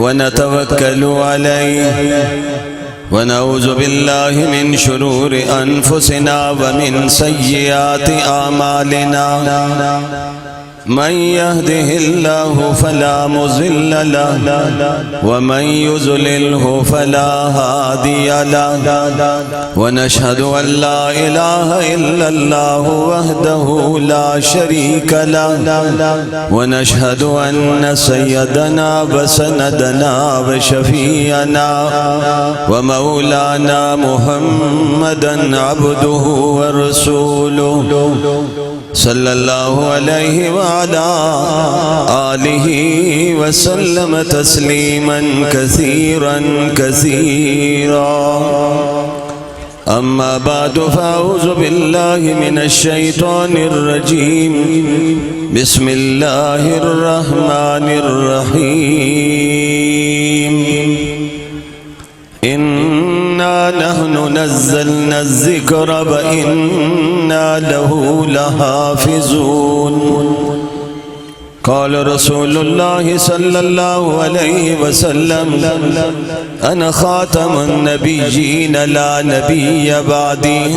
ونتوكل عليه ونعوذ بالله من شرور أنفسنا ومن سيئات أعمالنا من يهده الله فلا مضل له ومن يضلله فلا هادي له ونشهد أن لا إله إلا الله وحده لا شريك له ونشهد أن سيدنا وسندنا وشفيعنا ومولانا محمدا عبده ورسوله صلى الله عليه وعلى آله وسلم تسليما كثيرا كثيرا أما بعد فأعوذ بالله من الشيطان الرجيم بسم الله الرحمن الرحيم إنا نحن نزلنا الذكر وإنا له لحافظون قال رسول الله صلى الله عليه وسلم أنا خاتم النبيين لا نبي بعدي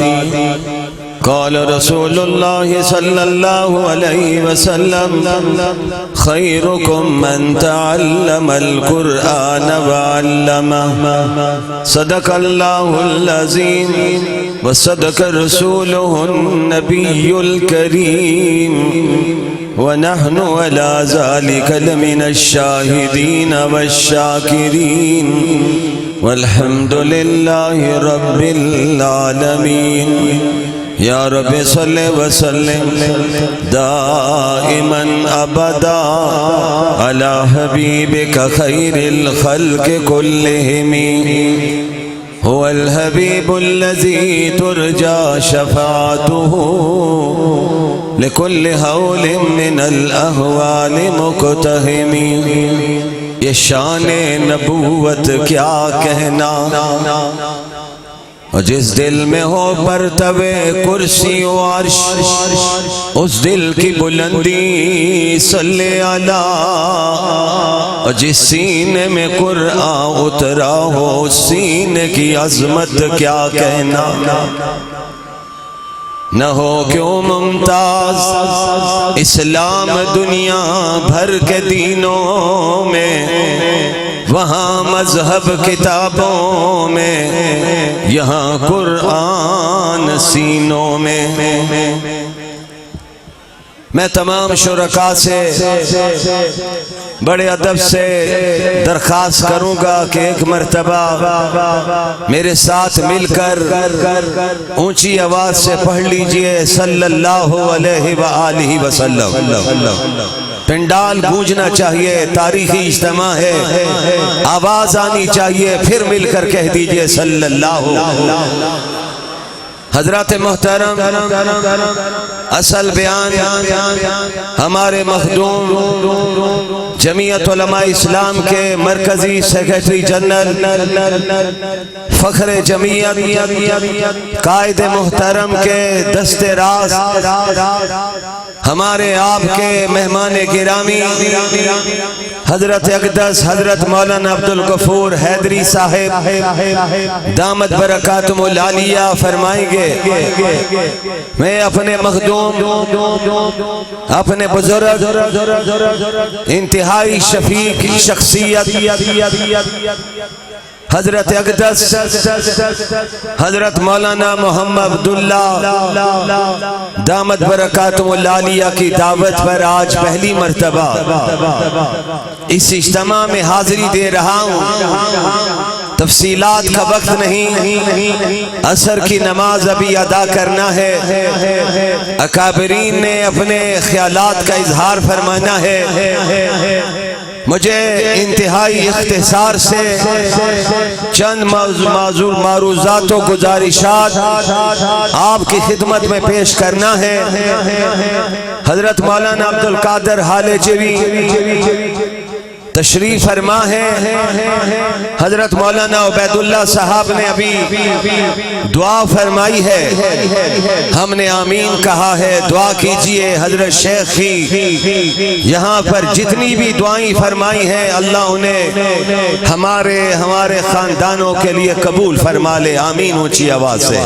قال رسول الله صلى الله عليه وسلم خيركم من تعلم القرآن وعلمه صدق الله العظيم وصدق رسوله النبي الكريم ونحن على ذلك لمن الشاهدين والشاكرين والحمد لله رب العالمين یا رب صلی وسلم دائما ابدا علی حبیبک خیر الخلق کلہم هو الحبیب الذی ترجى شفاعته لكل حول من الاحوال مقتحم یہ شان نبوت کیا کہنا اور جس دل میں ہو پرتوے کرسی و عرش اس دل کی بلندی صلی علی اور جس سینے میں قرآن اترا ہو اس سینے کی عظمت کیا کہنا نہ ہو کیوں ممتاز اسلام دنیا بھر کے دینوں میں وہاں مذہب کتابوں میں یہاں قرآن سینوں میں میں تمام شرکاء سے بڑے ادب سے درخواست کروں گا کہ ایک مرتبہ میرے ساتھ مل کر اونچی آواز سے پڑھ لیجئے صلی اللہ علیہ وآلہ وسلم پنڈال گونجنا چاہیے تاریخی اجتماع ہے آواز آنی چاہیے پھر مل کر کہہ دیجئے صلی اللہ حضرات محترم اصل بیان ہمارے مخدوم جمعیت علماء اسلام کے مرکزی سیکریٹری جنرل فخر جمعیت قائد محترم کے دست راز ہمارے آپ کے مہمان گرامی حضرت اقدس حضرت مولانا عبدالغفور حیدری صاحب دامت برکاتہم العالیہ فرمائیں گے میں اپنے مخدوم اپنے بزرگ انتہائی شفیق شخصیت حضرت اقدس حضرت مولانا محمد عبداللہ دامت برکاتہم العالیہ کی دعوت پر آج پہلی مرتبہ اس اجتماع میں حاضری دے رہا ہوں تفصیلات کا وقت نہیں عصر کی نماز ابھی ادا کرنا ہے اکابرین نے اپنے خیالات کا اظہار فرمانا ہے مجھے انتہائی اختصار سے چند معروضات و گزارشات آپ کی خدمت میں پیش کرنا ہے حضرت مولانا عبدالقادر حالچوی تشریف فرما ہے حضرت مولانا عبیداللہ صاحب نے ابھی دعا فرمائی ہے، ہم نے آمین کہا ہے۔ دعا کیجئے حضرت شیخ کی یہاں پر جتنی بھی دعائیں فرمائی ہیں اللہ انہیں ہمارے خاندانوں کے لیے قبول فرما لے، آمین اونچی آواز سے۔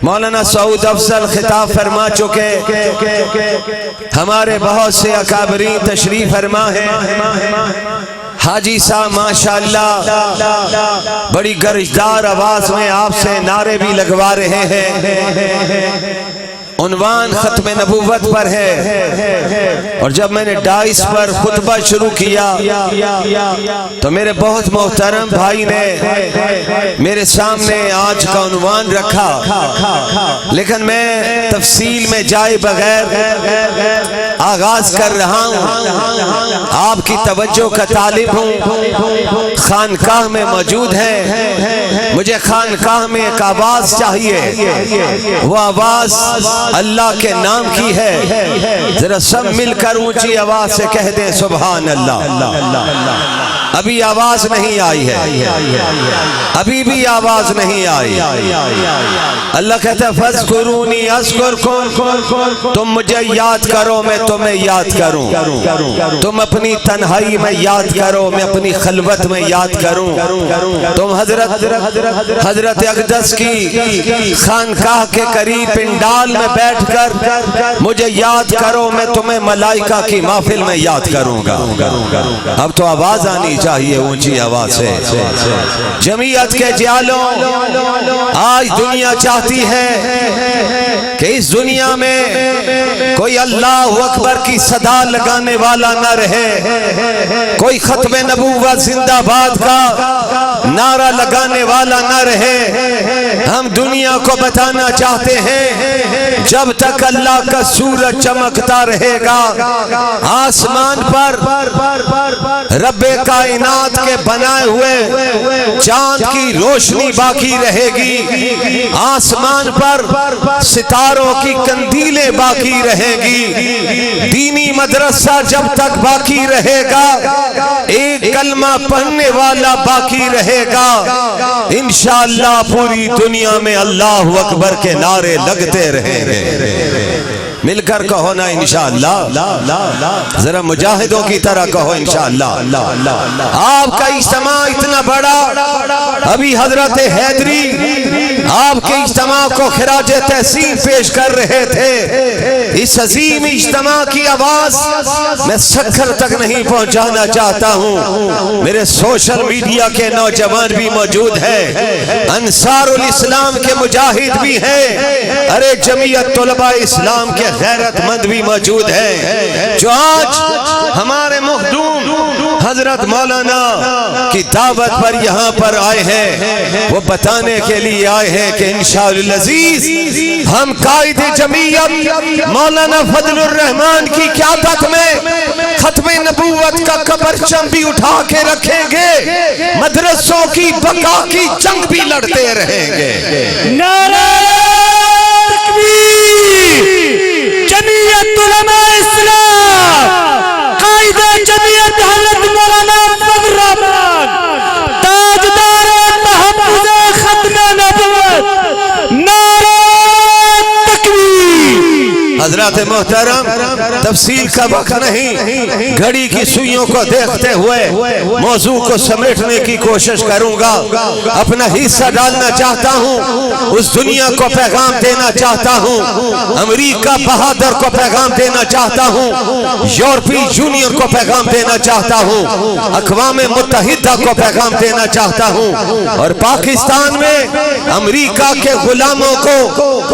مولانا سعود افضل خطاب فرما چکے، ہمارے بہت سے اکابرین تشریف فرما ہے۔ حاجی صاحب ماشاءاللہ بڑی گرجدار آواز میں آپ سے نعرے بھی لگوا رہے ہیں۔ عنوان ختم نبوت پر ہے، اور جب میں نے ڈائس پر خطبہ شروع کیا تو میرے بہت محترم بھائی نے میرے سامنے آج کا عنوان رکھا، لیکن میں تفصیل میں جائے بغیر آغاز کر رہا ہوں۔ آپ کی توجہ کا طالب ہوں، خانقاہ میں موجود ہیں، مجھے خانقاہ میں ایک آواز چاہیے، وہ آواز اللہ کے نام کی ہے، ذرا سب مل کر اونچی آواز سے کہہ دیں سبحان اللہ۔ ابھی آواز نہیں آئی ہے، ابھی بھی آواز نہیں آئی۔ اللہ کہتا ہے فَاذْكُرُونِي أَذْكُرْكُمْ، تم مجھے یاد کرو میں تمہیں یاد کروں، تم اپنی تنہائی میں یاد کرو میں اپنی خلوت میں یاد کروں، تم حضرت اقدس کی خانقاہ کے قریب پنڈال میں بیٹھ کر مجھے یاد کرو میں تمہیں ملائکہ کی محفل میں یاد کروں گا۔ اب تو آواز آنی چاہیے اونچی آواز سے۔ جمعیت کے جالوں، آج دنیا چاہتی ہے کہ اس دنیا میں کوئی اللہ اکبر کی صدا لگانے والا نہ رہے، کوئی ختم نبوت زندہ باد کا نعرہ لگانے والا نہ رہے۔ ہم دنیا کو بتانا چاہتے ہیں جب تک اللہ کا سورج چمکتا رہے گا، آسمان پر رب کائنات کے بنائے ہوئے چاند کی روشنی باقی رہے گی، آسمان پر ستاروں کی کندیلیں باقی رہیں گی، دینی مدرسہ جب تک باقی رہے گا، ایک کلمہ پڑھنے والا باقی رہے گا، انشاءاللہ پوری دنیا میں اللہ اکبر کے نعرے لگتے رہیں گے۔ مل کر کہو نا انشاءاللہ، ذرا مجاہدوں کی طرح کہو انشاءاللہ۔ آپ کا اجتماع اتنا بڑا، ابھی حضرت حیدری آپ کے اجتماع کو خراج تحسین پیش کر رہے تھے۔ اس عظیم اجتماع کی آواز میں سکھر تک نہیں پہنچانا چاہتا ہوں، میرے سوشل میڈیا کے نوجوان بھی موجود ہیں، انصار الاسلام کے مجاہد بھی ہیں، ارے جمعیت طلباء اسلام کے غیرت مند بھی موجود ہیں، جو آج ہمارے مخدوم حضرت مولانا کی دعوت پر یہاں پر آئے ہیں۔ وہ بتانے کے لیے آئے ہیں کہ انشاءاللہ العزیز ہم قائد جمعیت مولانا فضل الرحمان کی قیادت میں ختم نبوت کا پرچم بھی اٹھا کے رکھیں گے، مدرسوں کی بقا کی جنگ بھی لڑتے رہیں گے۔ نعرہ تکبیر! جمعیت علماء اسلام، قائد جمعیت حضرت مولانا فضل الرحمان، تاجدار تحفظ ختم نبوت، نعرہ تکبیر! حضرات محترم، تفصیل کا وقت نہیں، گھڑی کی سوئیوں کو دیکھتے ہوئے موضوع کو سمیٹنے کی کوشش کروں گا۔ اپنا حصہ ڈالنا چاہتا ہوں، اس دنیا کو پیغام دینا چاہتا ہوں، امریکہ بہادر کو پیغام دینا چاہتا ہوں، یورپی یونین کو پیغام دینا چاہتا ہوں، اقوام متحدہ کو پیغام دینا چاہتا ہوں، اور پاکستان میں امریکہ کے غلاموں کو،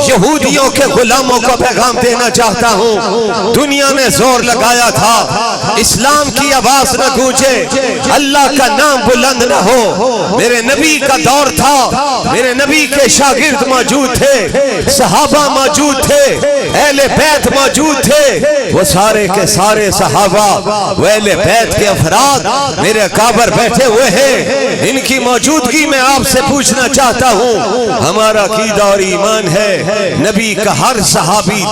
یہودیوں کے غلاموں کو پیغام دینا چاہتا ہوں۔ دنیا نے زور لگایا تھا اسلام کی آواز نہ گونجے، اللہ کا نام بلند نہ ہو۔ میرے نبی کا دور تھا، میرے نبی کے شاگرد موجود تھے، صحابہ موجود تھے، اہل بیت موجود تھے، وہ سارے کے سارے صحابہ، وہ اہل بیت کے افراد میرے اکابر بیٹھے ہوئے ہیں، ان کی موجودگی میں آپ سے پوچھنا چاہتا ہوں۔ ہمارا عقیدہ اور ایمان ہے نبی کا ہر صحابی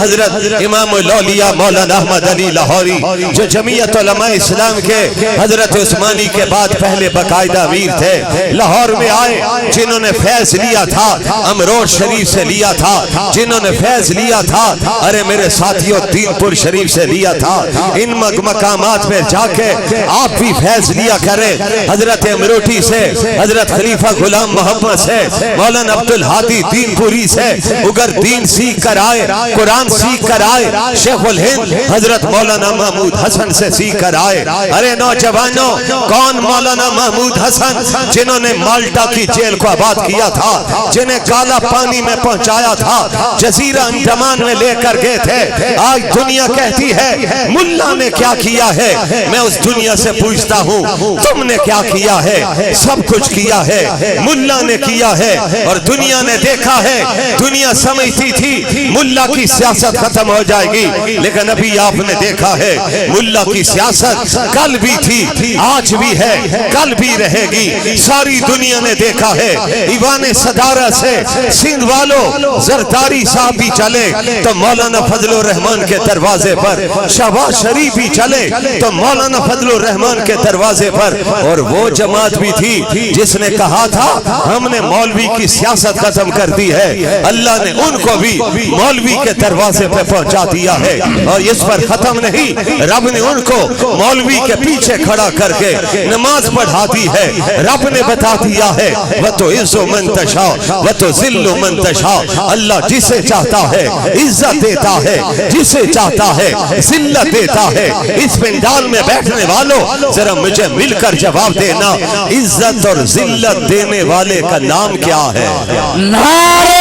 حضرت امام الاولیاء مولانا احمد علی لاہوری جو جمعیت علماء اسلام کے حضرت عثمانی کے بعد پہلے باقاعدہ امیر تھے، لاہور میں آئے، جنہوں نے فیض لیا تھا امروڑ شریف سے لیا تھا، جنہوں نے فیض لیا تھا ارے میرے ساتھیوں دین پور شریف سے لیا تھا، ان مقامات میں جا کے آپ بھی فیض لیا کریں، حضرت امروٹی سے، حضرت خلیفہ غلام محمد سے، مولانا عبدالہادی دین پوری سے اگر دین سیکھ کر آئے، قرآن سیکھ کر آئے، شیخ الہند حضرت مولانا محمود حسن سے سیکھ کر آئے۔ ارے نوجوانوں، کون مولانا محمود حسن جنہوں نے مالٹا کی جیل کو آباد کیا تھا، جنہیں کالا پانی میں پہنچایا تھا، جزیرہ انڈمان میں لے کر گئے تھے، آج دنیا کہتی ہے ملا نے کیا کیا ہے، میں اس دنیا سے پوچھتا ہوں تم نے کیا کیا ہے؟ سب کچھ کیا ہے، ملا نے کیا ہے، اور دنیا نے دیکھا ہے، دنیا سمجھتی تھی ملا کی سیاست ختم ہو جائے گی، لیکن ابھی آپ نے دیکھا ہے ملا کی سیاست کل بھی تھی، آج بھی ہے، کل بھی رہے گی، ساری دنیا نے دیکھا ہے۔ ایوان صدارہ سے سندھ والوں زرداری صاحب بھی چلے تو مولانا فضل الرحمان کے دروازے پر، شہباز شریف بھی چلے تو مولانا فضل الرحمان کے دروازے پر، اور وہ جماعت بھی تھی جس نے کہا تھا ہم نے مولوی کی سیاست ختم کر دی ہے، اللہ نے ان کو بھی مولوی کے دروازے پہ پہنچا دیا ہے، اور اس پر ختم نہیں، رب نے ان کو مولوی کے پیچھے کھڑا کر کے نماز پڑھا دی ہے، رب نے بتا دیا ہے وَتُعِزُّ مَن تَشَاءُ وَتُذِلُّ مَن تَشَاءُ، اللہ جسے چاہتا ہے عزت دیتا ہے، جسے چاہتا ہے ذلت دیتا ہے۔ اس پنڈال میں بیٹھنے والوں ذرا مجھے مل کر جواب دینا، عزت اور ذلت دینے والے کا نام کیا ہے؟ نعرہ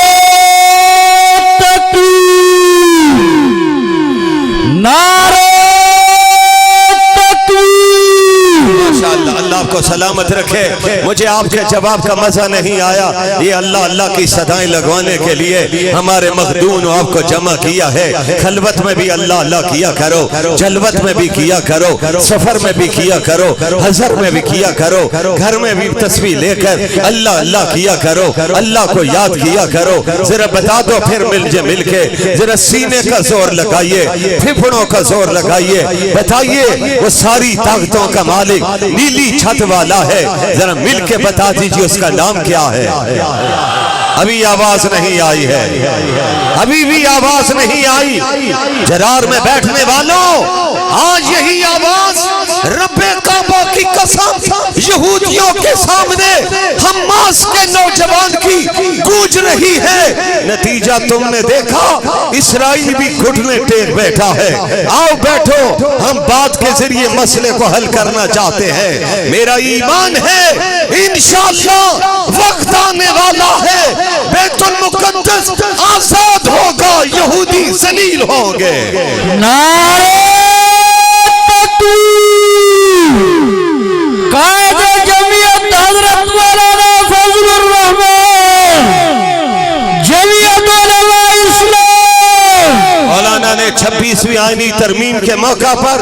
تکبیر، نعرہ ماشاءاللہ، اللہ آپ کو سلامت رکھے۔ مجھے آپ کے جواب کا مزہ نہیں آیا، یہ اللہ اللہ کی صدائیں لگوانے کے لیے ہمارے مخدوم نے آپ کو جمع کیا ہے۔ خلوت میں بھی اللہ اللہ کیا کرو، جلوت میں بھی کیا کرو، سفر میں بھی کیا کرو، حضر میں بھی کیا کرو، گھر میں بھی تسبیح لے کر اللہ اللہ کیا کرو، اللہ کو یاد کیا کرو۔ ذرا بتا دو پھر مل کے ذرا سینے کا زور لگائیے، پھپھڑوں کا زور لگائیے، بتائیے وہ ساری طاقتوں کا مالک نیلی چھت والا ہے، ذرا مل کے بتا دیجئے اس کا نام کیا ہے؟ ابھی آواز نہیں آئی ہے، ابھی بھی آواز نہیں آئی۔ جرار میں بیٹھنے والوں، آج یہی آواز رب کعبہ کی قسم یہودیوں کے سامنے حماس کے نوجوان کی گونج رہی ہے۔ نتیجہ تم نے دیکھا، اسرائیل بھی گھٹنے ٹیک بیٹھا ہے۔ آؤ بیٹھو، ہم بات کے ذریعے مسئلے کو حل کرنا چاہتے ہیں۔ میرا ایمان ہے انشاءاللہ وقت آنے والا ہے، بیت المقدس آزاد ہوگا، یہودی ذلیل ہوں گے۔ نعرہ تکبیر، قائد جمعیت حضرت مولانا فضل الرحمان، جمعیت علماء اسلام۔ مولانا نے 26ویں آئینی ترمیم کے موقع پر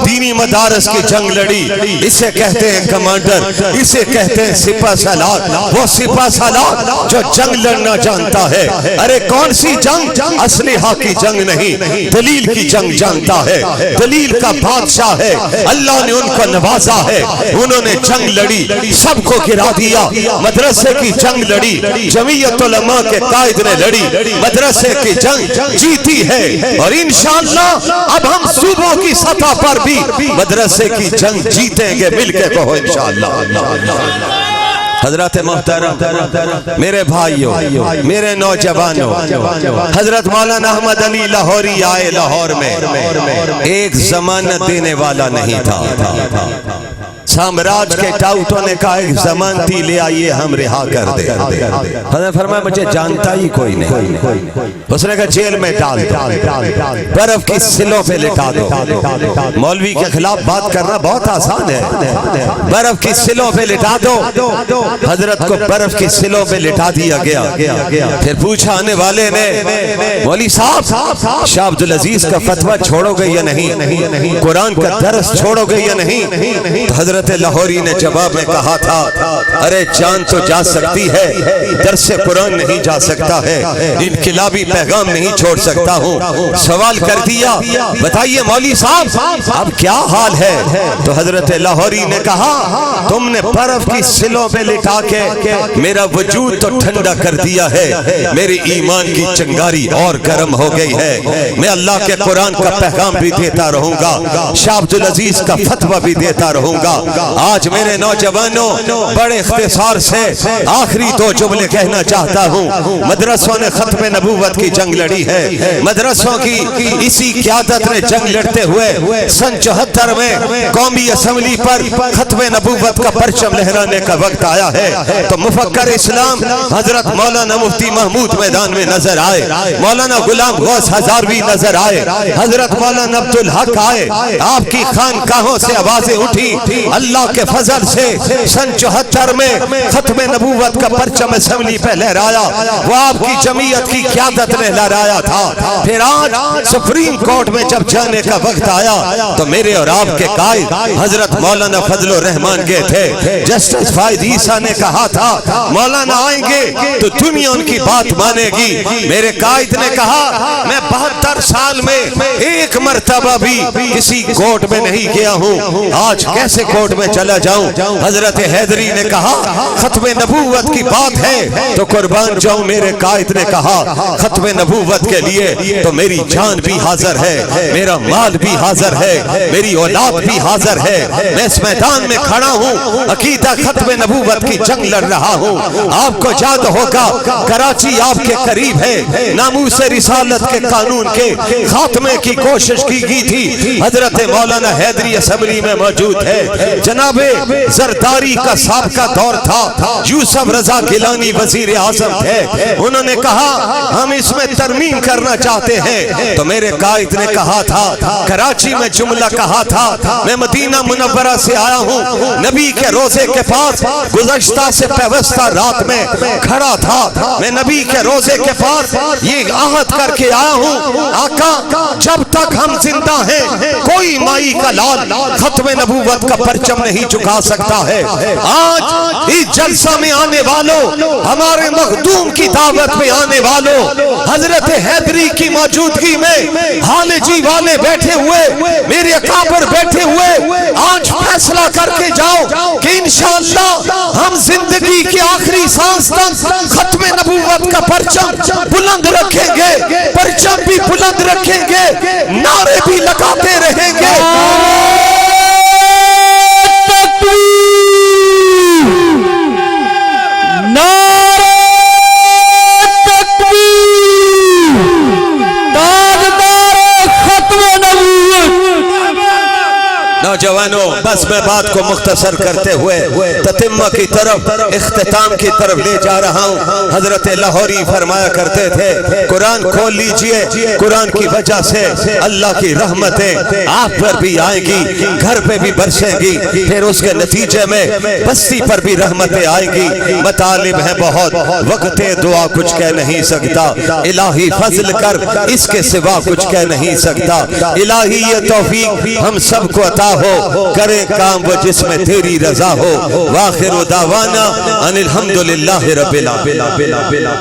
دینی مدارس کی جنگ لڑی، اسے کہتے ہیں کمانڈر، اسے کہتے ہیں سپہ سالار، وہ سپہ سالار جو جنگ لڑنا جانتا ہے۔ ارے کون سی جنگ؟ اسلحہ کی جنگ نہیں، دلیل کی جنگ جانتا ہے، دلیل کا بادشاہ ہے، اللہ نے ان کو نوازا ہے، انہوں نے جنگ لڑی، سب کو گرا دیا، مدرسے کی جنگ لڑی، جمعیت علماء کے قائد نے لڑی، مدرسے کی جنگ جیتی ہے، اور انشاءاللہ اب ہم صوبوں کی سطح پر بھی مدرسے کی جنگ جیتیں گے، مل کے کہو انشاءاللہ۔ حضرت محترم، میرے بھائیوں، میرے نوجوانوں، حضرت مولانا احمد علی لاہوری آئے لاہور میں، ایک ضمانت دینے والا نہیں تھا۔ سامراج کے ٹاؤٹوں نے کہا ایک ضمانتی لے آئیے ہم رہا کر دے۔ حضرت نے فرمایا مجھے جانتا ہی کوئی نہیں۔ اس نے کہا جیل میں ڈال دو، برف کی سلوں پہ لٹا دو۔ مولوی کے خلاف بات کرنا بہت آسان ہے، برف کی سلوں پہ لٹا دو۔ حضرت کو برف کی سلوں پہ لٹا دیا گیا۔ پھر پوچھا آنے والے نے مولوی صاحب شاہ عبدالعزیز کا فتویٰ چھوڑو گے یا نہیں، قرآن کا درس چھوڑو گے یا نہیں؟ حضرت حضرت لاہوری نے جواب میں کہا تھا ارے جان تو جا سکتی ہے درس قرآن نہیں جا سکتا ہے انقلابی پیغام نہیں چھوڑ سکتا ہوں سوال کر دیا بتائیے مولوی صاحب اب کیا حال ہے تو حضرت لاہوری نے کہا تم نے برف کی سلوں پہ لٹا کے میرا وجود تو ٹھنڈا کر دیا ہے میری ایمان کی چنگاری اور گرم ہو گئی ہے میں اللہ کے قرآن کا پیغام بھی دیتا رہوں گا شاہ عبدالعزیز کا فتوہ بھی دیتا رہوں گا آج میرے نوجوانوں بڑے اختصار سے آخری دو جملے کہنا چاہتا ہوں مدرسوں نے ختم نبوت کی جنگ لڑی ہے مدرسوں کی اسی قیادت نے جنگ لڑتے ہوئے سن 74 میں قومی اسمبلی پر ختم نبوت کا پرچم لہرانے کا وقت آیا ہے تو مفکر اسلام حضرت مولانا مفتی محمود میدان میں نظر آئے مولانا غلام غوث ہزاروی نظر آئے حضرت مولانا عبدالحق آئے آپ کی خانقاہوں سے آوازیں اٹھی اللہ کے فضل سے سن 74 میں ختم نبوت کا پرچم اسمبلی پہ لہرایا وہ آپ کی جمعیت کی قیادت نے لہرایا تھا پھر آج سپریم کورٹ میں جب جانے کا وقت آیا تو میرے اور آپ کے قائد حضرت مولانا فضل الرحمان گئے تھے جسٹس فائد عیسیٰ نے کہا تھا مولانا آئیں گے تو دنیا ان کی بات مانے گی میرے قائد نے کہا میں 72 سال میں ایک مرتبہ بھی کسی کورٹ میں نہیں گیا ہوں آج کیسے کورٹ میں چلا جاؤں حضرت حیدری نے کہا ختم نبوت کی بات ہے تو قربان جاؤں میرے قائد نے کہا ختم نبوت کے لیے تو میری جان بھی حاضر ہے میرا مال بھی حاضر ہے میری اولاد بھی حاضر ہے میں اس میدان میں کھڑا ہوں عقیدہ ختم نبوت کی جنگ لڑ رہا ہوں آپ کو یاد ہوگا کراچی آپ کے قریب ہے ناموس رسالت کے قانون کے خاتمے کی کوشش کی گئی تھی حضرت مولانا حیدری اسمبلی میں موجود ہے جناب زرداری کا سابقہ دور تھا یوسف رضا گیلانی وزیر اعظم تھے انہوں نے کہا ہم اس میں ترمیم کرنا چاہتے ہیں تو میرے قائد نے کہا تھا کراچی میں جملہ کہا تھا میں مدینہ منورہ سے آیا ہوں نبی کے روزے کے پاس گزشتہ سے پیوستہ رات میں کھڑا تھا میں نبی کے روزے کے پاس یہ عہد کر کے آیا ہوں آقا جب تک ہم زندہ ہیں کوئی مائی کا لال ختم نبوت کا پرچم نہیں چکا سکتا ہے آج اس جلسہ میں آنے والوں ہمارے مخدوم کی دعوت میں آنے والوں حضرت حیدری کی موجودگی میں حالجی والے بیٹھے ہوئے میرے اکابر بیٹھے ہوئے آج فیصلہ کر کے جاؤ کہ انشاءاللہ ہم زندگی کی آخری سانس تک ختم نبوت کا پرچم بلند رکھیں گے پرچم بھی بلند رکھیں گے نعرے بھی لگاتے رہیں گے نوجوانوں بس میں بات کو مختصر کرتے ہوئے تتمہ کی طرف اختتام کی طرف لے جا رہا ہوں حضرت لاہوری فرمایا کرتے تھے قرآن کھول لیجئے قرآن کی وجہ سے اللہ کی رحمتیں آپ پر بھی آئیں گی گھر پہ بھی برسیں گی پھر اس کے نتیجے میں بستی پر بھی رحمتیں آئیں گی مطالب ہیں بہت وقت دعا کچھ کہہ نہیں سکتا الہی فضل کر اس کے سوا کچھ کہہ نہیں سکتا الہی یہ توفیق ہم سب کو عطا ہو کرے کام وہ جس میں تیری رضا ہو واخر دعوانا ان الحمدللہ رب العالمین